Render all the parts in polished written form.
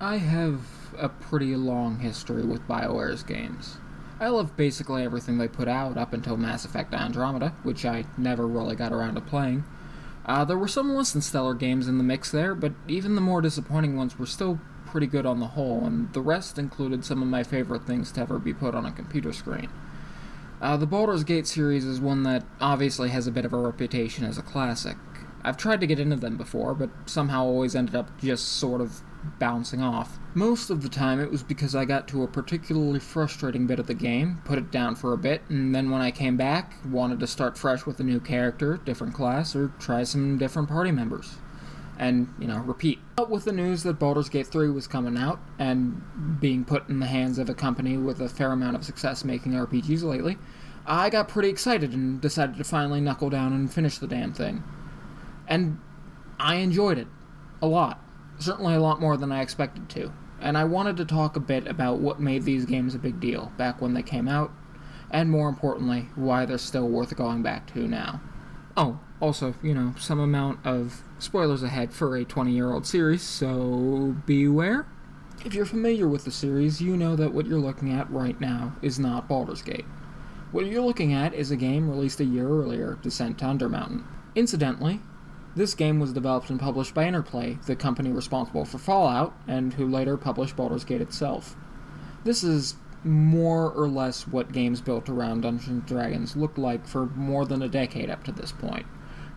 I have a pretty long history with BioWare's games. I love basically everything they put out up until Mass Effect Andromeda, which I never really got around to playing. There were some less than stellar games in the mix there, but even the more disappointing ones were still pretty good on the whole, and the rest included some of my favorite things to ever be put on a computer screen. The Baldur's Gate series is one that obviously has a bit of a reputation as a classic. I've tried to get into them before, but somehow always ended up just sort of bouncing off. Most of the time it was because I got to a particularly frustrating bit of the game, put it down for a bit, and then when I came back, wanted to start fresh with a new character, different class, or try some different party members. And, repeat. But with the news that Baldur's Gate 3 was coming out, and being put in the hands of a company with a fair amount of success making RPGs lately, I got pretty excited and decided to finally knuckle down and finish the damn thing. And I enjoyed it. A lot. Certainly a lot more than I expected to. And I wanted to talk a bit about what made these games a big deal back when they came out, and more importantly, why they're still worth going back to now. Oh, also, some amount of spoilers ahead for a 20-year-old series, so beware. If you're familiar with the series, you know that what you're looking at right now is not Baldur's Gate. What you're looking at is a game released a year earlier, Descent to Undermountain. Incidentally, this game was developed and published by Interplay, the company responsible for Fallout, and who later published Baldur's Gate itself. This is more or less what games built around Dungeons & Dragons looked like for more than a decade up to this point.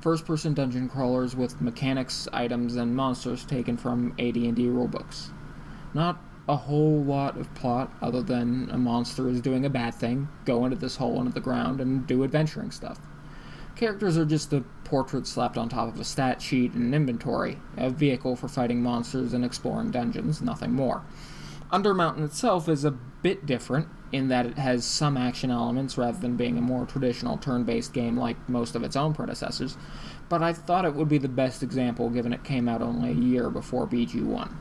First-person dungeon crawlers with mechanics, items, and monsters taken from AD&D rulebooks. Not a whole lot of plot other than a monster is doing a bad thing, go into this hole into the ground, and do adventuring stuff. Characters are just a portrait slapped on top of a stat sheet and inventory, a vehicle for fighting monsters and exploring dungeons, nothing more. Undermountain itself is a bit different, in that it has some action elements rather than being a more traditional turn-based game like most of its own predecessors, but I thought it would be the best example given it came out only a year before BG1.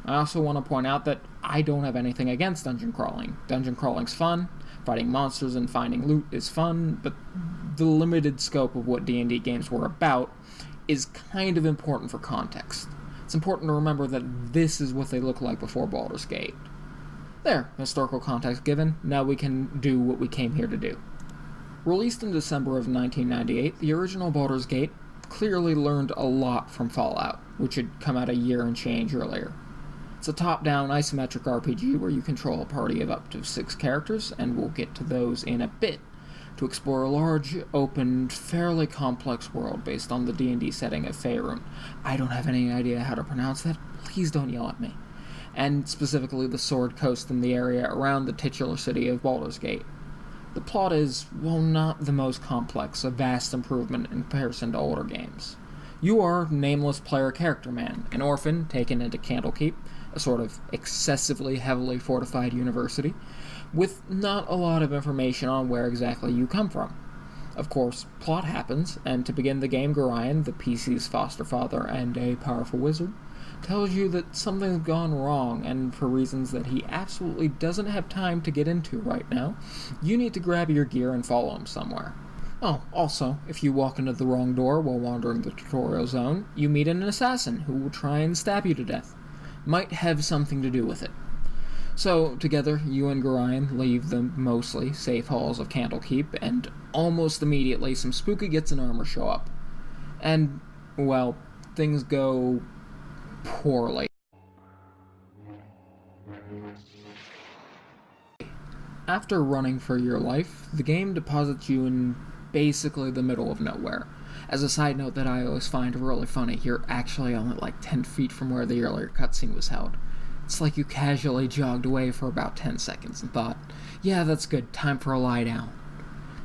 I also want to point out that I don't have anything against dungeon crawling. Dungeon crawling's fun, fighting monsters and finding loot is fun, but the limited scope of what D&D games were about is kind of important for context. It's important to remember that this is what they look like before Baldur's Gate. There, historical context given, now we can do what we came here to do. Released in December of 1998, the original Baldur's Gate clearly learned a lot from Fallout, which had come out a year and change earlier. It's a top-down isometric RPG where you control a party of up to 6 characters, and we'll get to those in a bit, to explore a large, open, fairly complex world based on the D&D setting of Faerun. I don't have any idea how to pronounce that, please don't yell at me. And specifically the Sword Coast and the area around the titular city of Baldur's Gate. The plot is, while not the most complex, a vast improvement in comparison to older games. You are nameless player character man, an orphan taken into Candlekeep, a sort of excessively heavily fortified university, with not a lot of information on where exactly you come from. Of course, plot happens, and to begin the game, Gorion, the PC's foster father and a powerful wizard, tells you that something's gone wrong, and for reasons that he absolutely doesn't have time to get into right now, you need to grab your gear and follow him somewhere. Oh, also, if you walk into the wrong door while wandering the tutorial zone, you meet an assassin who will try and stab you to death. Might have something to do with it. So, together, you and Gorion leave the mostly safe halls of Candlekeep, and almost immediately some spooky gets in armor show up. And, well, things go poorly. After running for your life, the game deposits you in basically the middle of nowhere. As a side note that I always find really funny, you're actually only like 10 feet from where the earlier cutscene was held. It's like you casually jogged away for about 10 seconds and thought, yeah, that's good, time for a lie down.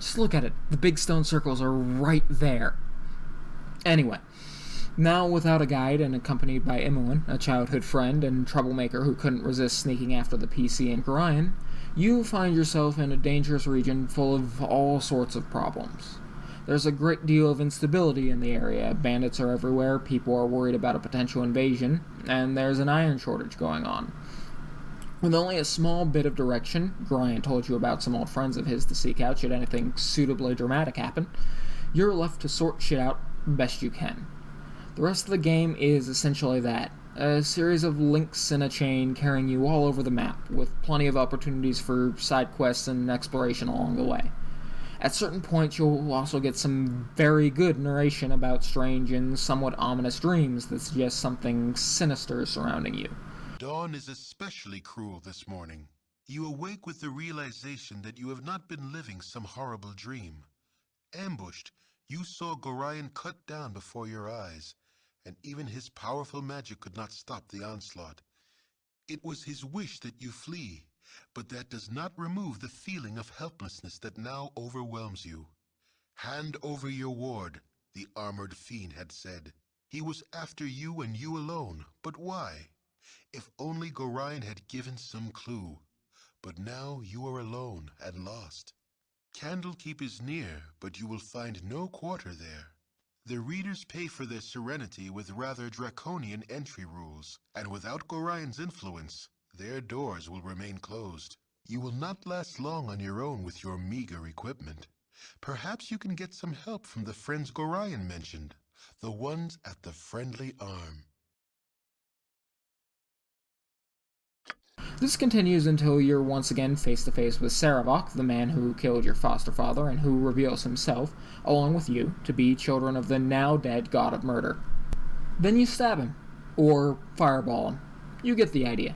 Just look at it, the big stone circles are right there. Anyway, now without a guide and accompanied by Imoen, a childhood friend and troublemaker who couldn't resist sneaking after the PC and Gorion, you find yourself in a dangerous region full of all sorts of problems. There's a great deal of instability in the area, bandits are everywhere, people are worried about a potential invasion, and there's an iron shortage going on. With only a small bit of direction, Gorion told you about some old friends of his to seek out should anything suitably dramatic happen, you're left to sort shit out best you can. The rest of the game is essentially that, A series of links in a chain carrying you all over the map, with plenty of opportunities for side quests and exploration along the way. At certain points, you'll also get some very good narration about strange and somewhat ominous dreams that suggest something sinister surrounding you. Dawn is especially cruel this morning. You awake with the realization that you have not been living some horrible dream. Ambushed, you saw Gorion cut down before your eyes, and even his powerful magic could not stop the onslaught. It was his wish that you flee, but that does not remove the feeling of helplessness that now overwhelms you. Hand over your ward, the armored fiend had said. He was after you and you alone, but why? If only Gorion had given some clue. But now you are alone and lost. Candlekeep is near, but you will find no quarter there. The readers pay for their serenity with rather draconian entry rules, and without Gorion's influence, their doors will remain closed. You will not last long on your own with your meager equipment. Perhaps you can get some help from the friends Gorion mentioned, the ones at the Friendly Arm. This continues until you're once again face to face with Sarevok, the man who killed your foster father and who reveals himself, along with you, to be children of the now dead god of murder. Then you stab him, or fireball him. You get the idea.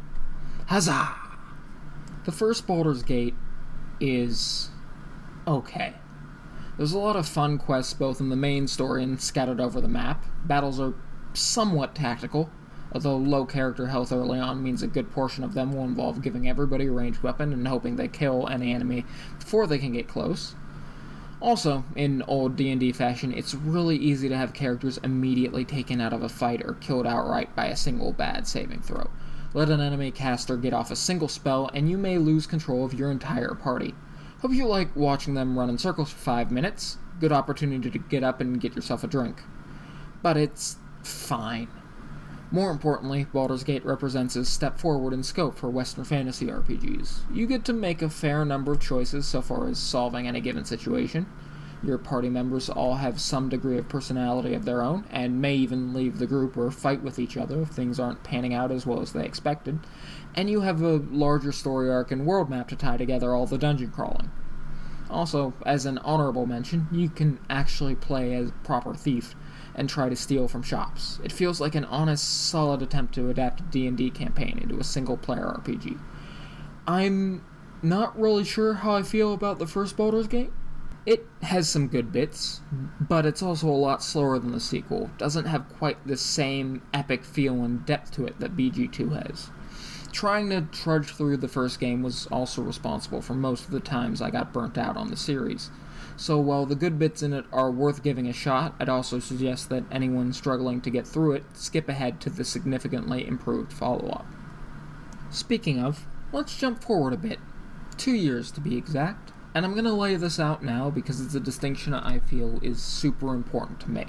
Huzzah! The first Baldur's Gate is okay. There's a lot of fun quests both in the main story and scattered over the map. Battles are somewhat tactical, although low character health early on means a good portion of them will involve giving everybody a ranged weapon and hoping they kill any enemy before they can get close. Also, in old D&D fashion, it's really easy to have characters immediately taken out of a fight or killed outright by a single bad saving throw. Let an enemy caster get off a single spell and you may lose control of your entire party. Hope you like watching them run in circles for 5 minutes. Good opportunity to get up and get yourself a drink. But it's fine. More importantly, Baldur's Gate represents a step forward in scope for Western fantasy RPGs. You get to make a fair number of choices so far as solving any given situation. Your party members all have some degree of personality of their own, and may even leave the group or fight with each other if things aren't panning out as well as they expected. And you have a larger story arc and world map to tie together all the dungeon crawling. Also, as an honorable mention, you can actually play as a proper thief and try to steal from shops. It feels like an honest, solid attempt to adapt a D&D campaign into a single-player RPG. I'm not really sure how I feel about the first Baldur's Gate. It has some good bits, but it's also a lot slower than the sequel. It doesn't have quite the same epic feel and depth to it that BG2 has. Trying to trudge through the first game was also responsible for most of the times I got burnt out on the series. So while the good bits in it are worth giving a shot, I'd also suggest that anyone struggling to get through it skip ahead to the significantly improved follow-up. Speaking of, let's jump forward a bit. 2 years to be exact, and I'm going to lay this out now because it's a distinction I feel is super important to make.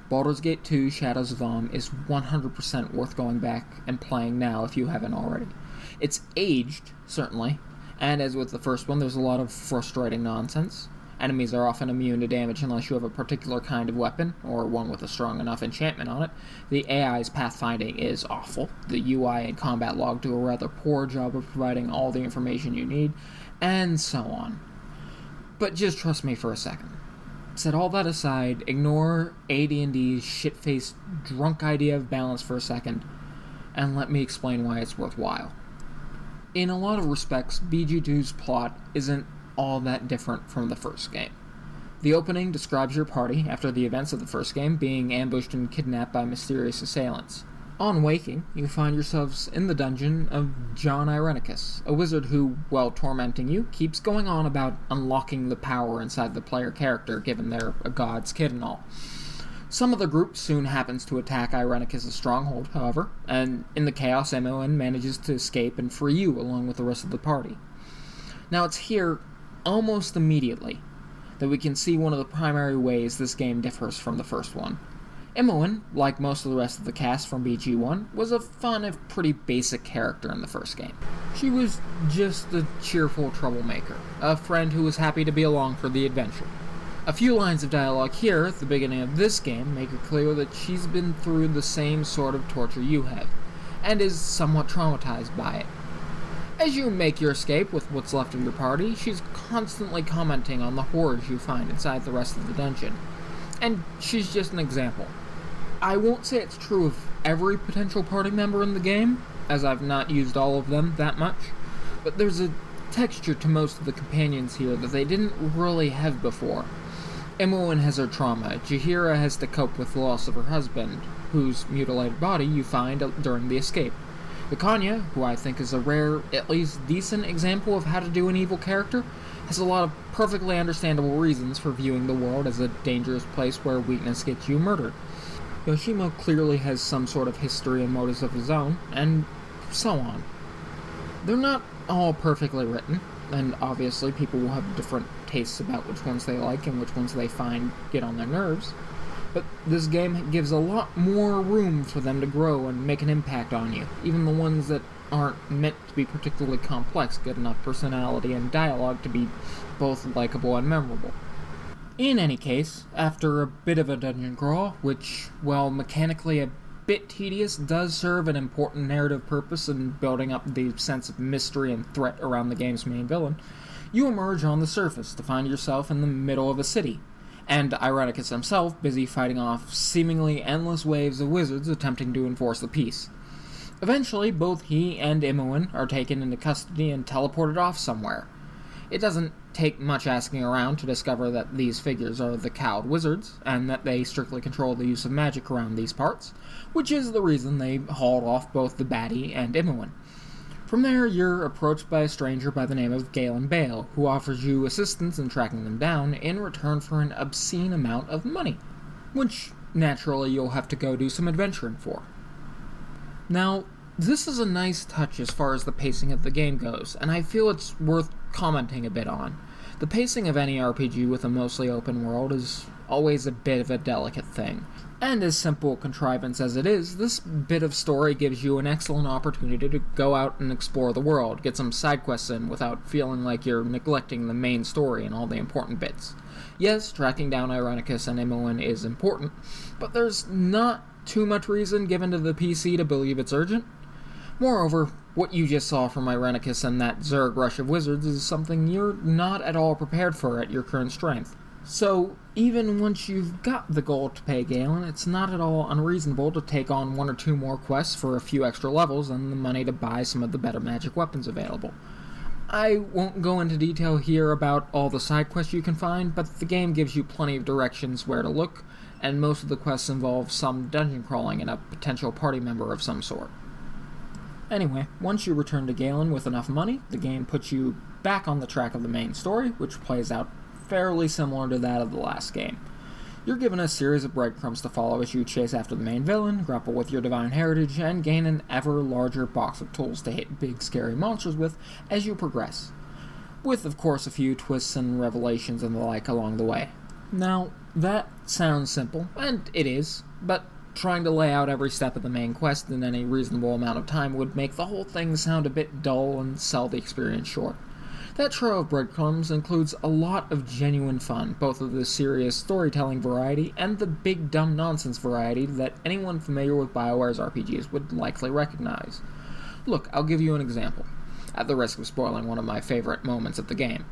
Baldur's Gate 2 Shadows of Amn is 100% worth going back and playing now if you haven't already. It's aged, certainly, and as with the first one, there's a lot of frustrating nonsense. Enemies are often immune to damage unless you have a particular kind of weapon, or one with a strong enough enchantment on it. The AI's pathfinding is awful. The UI and combat log do a rather poor job of providing all the information you need, and so on. But just trust me for a second. Set all that aside, ignore AD&D's shit-faced drunk idea of balance for a second, and let me explain why it's worthwhile. In a lot of respects, BG2's plot isn't all that different from the first game. The opening describes your party, after the events of the first game, being ambushed and kidnapped by mysterious assailants. On waking, you find yourselves in the dungeon of John Irenicus, a wizard who, while tormenting you, keeps going on about unlocking the power inside the player character, given they're a god's kid and all. Some of the group soon happens to attack Irenicus' stronghold, however, and in the chaos, Mon manages to escape and free you along with the rest of the party. Now it's here, almost immediately, that we can see one of the primary ways this game differs from the first one. Imoen, like most of the rest of the cast from BG1, was a fun if pretty basic character in the first game. She was just a cheerful troublemaker, a friend who was happy to be along for the adventure. A few lines of dialogue here at the beginning of this game make it clear that she's been through the same sort of torture you have, and is somewhat traumatized by it. As you make your escape with what's left of your party, she's constantly commenting on the horrors you find inside the rest of the dungeon. And she's just an example. I won't say it's true of every potential party member in the game, as I've not used all of them that much, but there's a texture to most of the companions here that they didn't really have before. Imoen has her trauma, Jaheira has to cope with the loss of her husband, whose mutilated body you find during the escape. Vikanya, who I think is a rare, at least decent example of how to do an evil character, has a lot of perfectly understandable reasons for viewing the world as a dangerous place where weakness gets you murdered. Yoshimo clearly has some sort of history and motives of his own, and so on. They're not all perfectly written, and obviously people will have different tastes about which ones they like and which ones they find get on their nerves, but this game gives a lot more room for them to grow and make an impact on you. Even the ones that aren't meant to be particularly complex get enough personality and dialogue to be both likable and memorable. In any case, after a bit of a dungeon crawl, which, while mechanically a bit tedious, does serve an important narrative purpose in building up the sense of mystery and threat around the game's main villain, you emerge on the surface to find yourself in the middle of a city, and Irenicus himself busy fighting off seemingly endless waves of wizards attempting to enforce the peace. Eventually, both he and Imoen are taken into custody and teleported off somewhere. It doesn't take much asking around to discover that these figures are the cowed wizards, and that they strictly control the use of magic around these parts, which is the reason they hauled off both the baddie and Imoen. From there, you're approached by a stranger by the name of Galen Bale, who offers you assistance in tracking them down in return for an obscene amount of money, which, naturally, you'll have to go do some adventuring for. Now, this is a nice touch as far as the pacing of the game goes, and I feel it's worth commenting a bit on. The pacing of any RPG with a mostly open world is always a bit of a delicate thing, and as simple a contrivance as it is, this bit of story gives you an excellent opportunity to go out and explore the world, get some side quests in without feeling like you're neglecting the main story and all the important bits. Yes, tracking down Irenicus and Imoen is important, but there's not too much reason given to the PC to believe it's urgent. Moreover, what you just saw from Irenicus and that Zerg rush of wizards is something you're not at all prepared for at your current strength. So, even once you've got the gold to pay Galen, it's not at all unreasonable to take on one or two more quests for a few extra levels and the money to buy some of the better magic weapons available. I won't go into detail here about all the side quests you can find, but the game gives you plenty of directions where to look, and most of the quests involve some dungeon crawling and a potential party member of some sort. Anyway, once you return to Galen with enough money, the game puts you back on the track of the main story, which plays out fairly similar to that of the last game. You're given a series of breadcrumbs to follow as you chase after the main villain, grapple with your divine heritage, and gain an ever larger box of tools to hit big scary monsters with as you progress. With, of course, a few twists and revelations and the like along the way. Now, that sounds simple, and it is, but trying to lay out every step of the main quest in any reasonable amount of time would make the whole thing sound a bit dull and sell the experience short. That trail of breadcrumbs includes a lot of genuine fun, both of the serious storytelling variety and the big dumb nonsense variety that anyone familiar with BioWare's RPGs would likely recognize. Look, I'll give you an example, at the risk of spoiling one of my favorite moments of the game.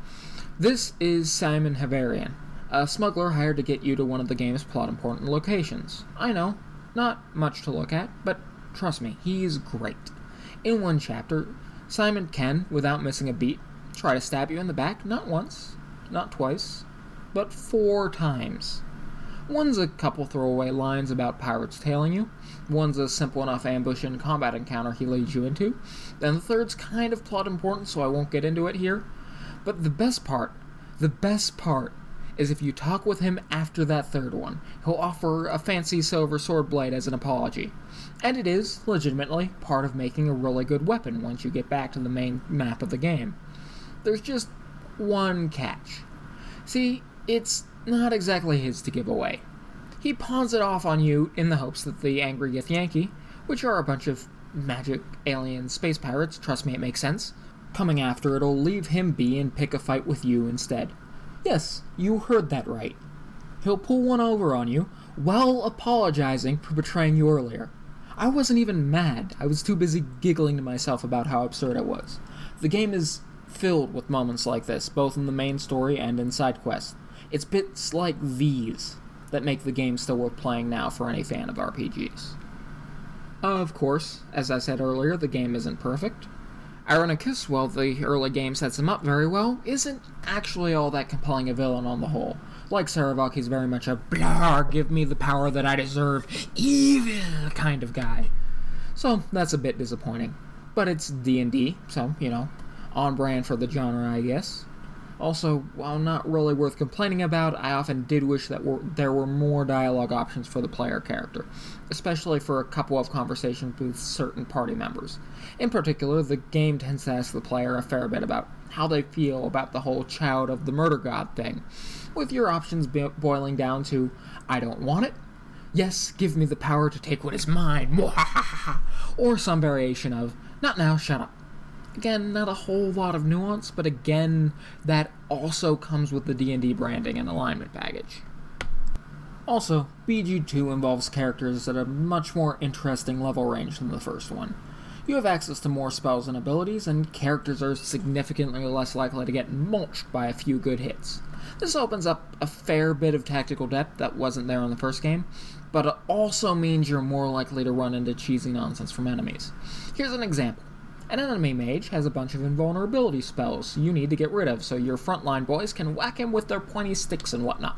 This is Simon Havarian, a smuggler hired to get you to one of the game's plot-important locations. I know, not much to look at, but trust me, he's great. In one chapter, Simon can, without missing a beat, try to stab you in the back not once, not twice, but 4 times. One's a couple throwaway lines about pirates tailing you, one's a simple enough ambush and combat encounter he leads you into, and the third's kind of plot important, so I won't get into it here. But the best part is if you talk with him after that third one, he'll offer a fancy silver sword blade as an apology. And it is, legitimately, part of making a really good weapon once you get back to the main map of the game. There's just one catch. See, it's not exactly his to give away. He pawns it off on you in the hopes that the Angry Githyanki, which are a bunch of magic, alien, space pirates, trust me it makes sense, coming after it'll leave him be and pick a fight with you instead. Yes, you heard that right. He'll pull one over on you, while apologizing for betraying you earlier. I wasn't even mad, I was too busy giggling to myself about how absurd it was. The game is filled with moments like this, both in the main story and in side quests. It's bits like these that make the game still worth playing now for any fan of RPGs. Of course, as I said earlier, the game isn't perfect. Ironicus, while the early game sets him up very well, isn't actually all that compelling a villain on the whole. Like Saravok, he's very much a blah, give me the power that I deserve, evil kind of guy. So that's a bit disappointing. But it's D&D, so, on brand for the genre, I guess. Also, while not really worth complaining about, I often did wish that there were more dialogue options for the player character, especially for a couple of conversations with certain party members. In particular, the game tends to ask the player a fair bit about how they feel about the whole child of the murder god thing, with your options boiling down to, I don't want it, yes, give me the power to take what is mine, or some variation of, not now, shut up. Again, not a whole lot of nuance, but again, that also comes with the D&D branding and alignment baggage. Also, BG2 involves characters at a much more interesting level range than the first one. You have access to more spells and abilities, and characters are significantly less likely to get mulched by a few good hits. This opens up a fair bit of tactical depth that wasn't there in the first game, but it also means you're more likely to run into cheesy nonsense from enemies. Here's an example. An enemy mage has a bunch of invulnerability spells you need to get rid of so your frontline boys can whack him with their pointy sticks and whatnot.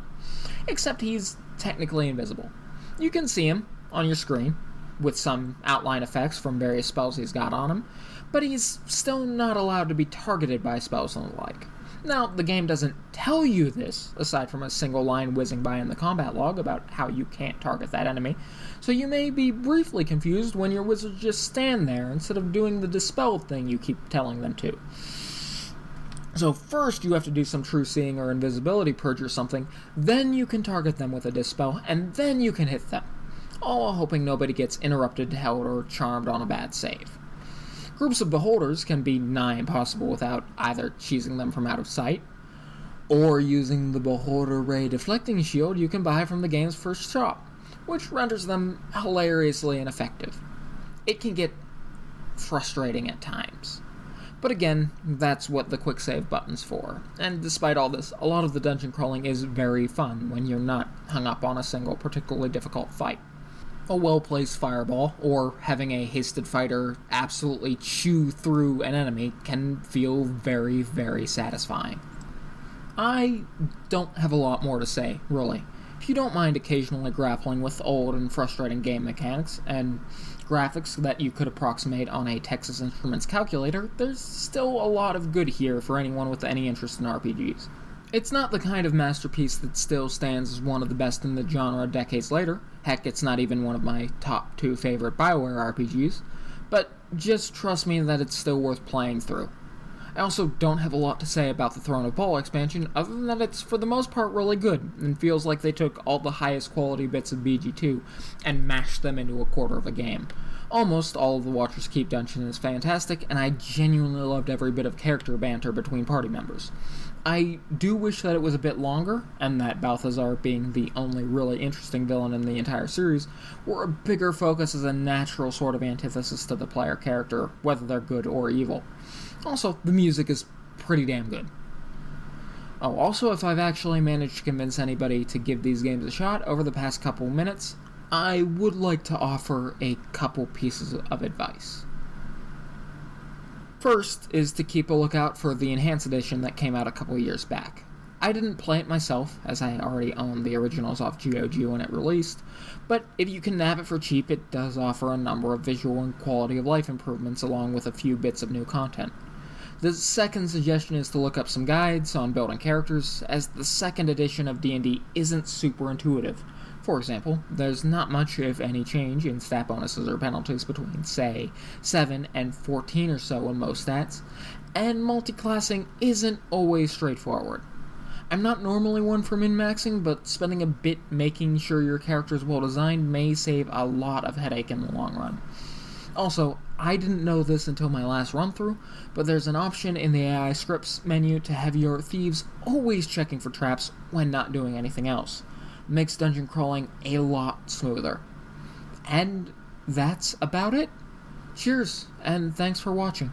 Except he's technically invisible. You can see him on your screen, with some outline effects from various spells he's got on him, but he's still not allowed to be targeted by spells and the like. Now, the game doesn't tell you this, aside from a single line whizzing by in the combat log about how you can't target that enemy, so you may be briefly confused when your wizards just stand there instead of doing the dispel thing you keep telling them to. So first you have to do some true seeing or invisibility purge or something, then you can target them with a dispel, and then you can hit them, all while hoping nobody gets interrupted, held, or charmed on a bad save. Groups of beholders can be nigh impossible without either cheesing them from out of sight, or using the beholder ray deflecting shield you can buy from the game's first shop, which renders them hilariously ineffective. It can get frustrating at times. But again, that's what the quick save button's for, and despite all this, a lot of the dungeon crawling is very fun when you're not hung up on a single particularly difficult fight. A well-placed fireball, or having a hasted fighter absolutely chew through an enemy can feel very, very satisfying. I don't have a lot more to say, really. If you don't mind occasionally grappling with old and frustrating game mechanics, and graphics that you could approximate on a Texas Instruments calculator, there's still a lot of good here for anyone with any interest in RPGs. It's not the kind of masterpiece that still stands as one of the best in the genre decades later. Heck, it's not even one of my top 2 favorite BioWare RPGs. But just trust me that it's still worth playing through. I also don't have a lot to say about the Throne of Bhaul expansion, other than that it's for the most part really good, and feels like they took all the highest quality bits of BG2 and mashed them into a quarter of a game. Almost all of the Watcher's Keep dungeon is fantastic, and I genuinely loved every bit of character banter between party members. I do wish that it was a bit longer, and that Balthazar, being the only really interesting villain in the entire series, were a bigger focus as a natural sort of antithesis to the player character, whether they're good or evil. Also, the music is pretty damn good. Oh, also, if I've actually managed to convince anybody to give these games a shot over the past couple minutes, I would like to offer a couple pieces of advice. First is to keep a lookout for the Enhanced Edition that came out a couple years back. I didn't play it myself, as I already owned the originals off GOG when it released, but if you can nab it for cheap, it does offer a number of visual and quality of life improvements along with a few bits of new content. The second suggestion is to look up some guides on building characters, as the second edition of D&D isn't super intuitive. For example, there's not much, if any, change in stat bonuses or penalties between, say, 7 and 14 or so in most stats, and multiclassing isn't always straightforward. I'm not normally one for min-maxing, but spending a bit making sure your character is well designed may save a lot of headache in the long run. Also, I didn't know this until my last run-through, but there's an option in the AI scripts menu to have your thieves always checking for traps when not doing anything else. It makes dungeon crawling a lot smoother. And that's about it. Cheers, and thanks for watching.